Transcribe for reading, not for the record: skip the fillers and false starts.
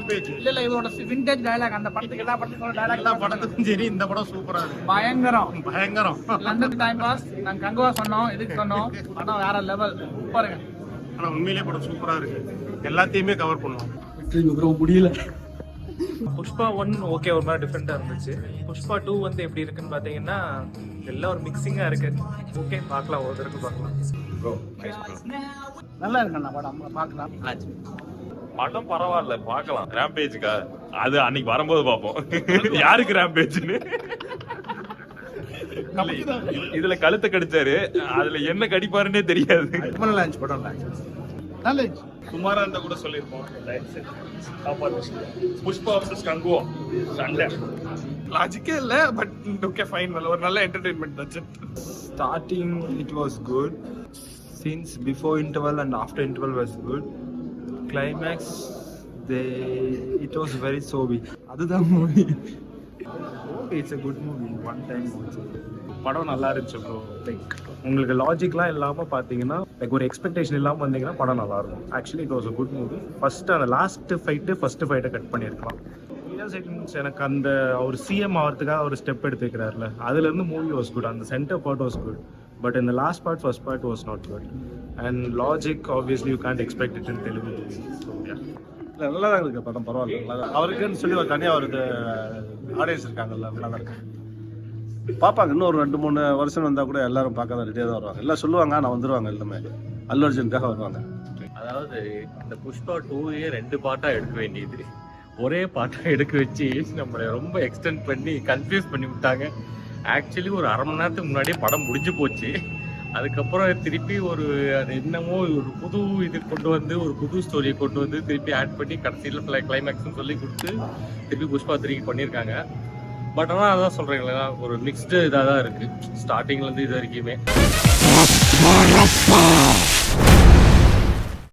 Rampage இல்ல இவரோட vintage dialogue அந்த படத்துக்கு எல்லா படத்துக்கும் டயலாக் எல்லா படத்துக்கும் சரி இந்த படம் சூப்பரா இருக்கு. பயங்கரம். பயங்கரம். லண்டன் டைம் பாஸ் நாங்க கங்குவா சொன்னோம், இதுக்கு சொன்னோம், படம் வேற லெவல் சூப்பருங்க. ஆனா உண்மையிலேயே படம் சூப்பரா இருக்கு, எல்லாத்தையுமே கவர் பண்ணுவோம். முடியல. புஷ்பா 1 ஓகே ஒரு மாதிரி டிஃப்ரெண்டா இருந்துச்சு. புஷ்பா 2 வந்து எப்படி இருக்குன்னு பாத்தீங்கன்னா எல்லாம் ஒரு மிக்சிங்கா இருக்கு. ஓகே பார்க்கலாம், ஒரு தடவை பார்க்கலாம். நல்லா இருக்குண்ணா படம், பார்க்கலாம். படம் பரவாயில்ல, பார்க்கலாம். ரேம்பேஜுக்கா அது அன்னைக்கு வரும்போது பார்ப்போம். யாருக்கு ரேம்பேஜ்னு இதுல கழுத்தை கடிச்சாரு, அதுல என்ன கடிப்பாருன்னே தெரியாது. நல்ல சுமாரா இருந்தா கூட சொல்லிருப்போம். புஷ்பா வர்சஸ் கங்குவா சண்டை லாஜிக்கே இல்ல, பட் ஓகே ஃபைன், ஒரு நல்ல என்டர்டெயின்மெண்ட் தான். Starting it was good. Since before interval and after interval was good. Climax it was very sobby. Adudha movie. It's a good movie. One time watch. படம் நல்லா இருந்துச்சு bro. Like உங்களுக்கு லாஜிக்லாம் இல்லாமல் பார்த்தீங்கன்னா like ஒரு எக்ஸ்பெக்டேஷன் இல்லாமல் வந்தீங்கன்னா படம் நல்லா இருக்கும். Actually it was a good movie. First அந்த ஃபர்ஸ்ட் ஃபைட்டை கட் பண்ணியிருக்கலாம். எனக்கு அந்த ஒரு சிஎம் ஆகிறதுக்காக ஒரு ஸ்டெப் எடுத்து வைக்கிறாருல, அதுல இருந்து மூவி வாஸ் குட். அந்த center part was good, but இந்த last part first part was not good. And logic obviously you can't expect it in Telugu. இல்லை நல்லா தான் இருக்கு படம், பரவாயில்ல. அவருக்குன்னு சொல்லி ஒரு தனியாக ஒரு ஆடியன்ஸ் இருக்காங்கல்ல, நல்லா தான் இருக்கு. பார்ப்பாங்க, இன்னும் ஒரு 2-3 வருஷம் வந்தால் கூட எல்லாரும் பார்க்க தான் ரெடியாக தான் வருவாங்க. எல்லாம் சொல்லுவாங்க, நான் வந்துடுவாங்க எல்லாமே. அல்லு அர்ஜுனுக்காக வருவாங்க. அதாவது இந்த புஷ்பா 2 2 பார்ட்டா எடுக்க வேண்டியது ஒரே பார்ட்டா எடுக்க வச்சு நம்மளை ரொம்ப எக்ஸ்டெண்ட் பண்ணி கன்ஃபியூஸ் பண்ணி விட்டாங்க. ஆக்சுவலி ஒரு அரை மணி நேரத்துக்கு முன்னாடியே படம் முடிஞ்சு போச்சு. அதுக்கப்புறம் திருப்பி ஒரு அது என்னமோ ஒரு புது இது கொண்டு வந்து ஒரு புது ஸ்டோரியை கொண்டு வந்து திருப்பி ஆட் பண்ணி கடைசியில் கிளைமேக்ஸ்னு சொல்லி கொடுத்து திருப்பி புஷ்பா 3 பண்ணியிருக்காங்க. பட் ஆனால் அதான் சொல்கிறீங்களா, ஒரு மிக்ஸ்டு இதாக தான் இருக்குது ஸ்டார்டிங்லேருந்து இது வரைக்குமே.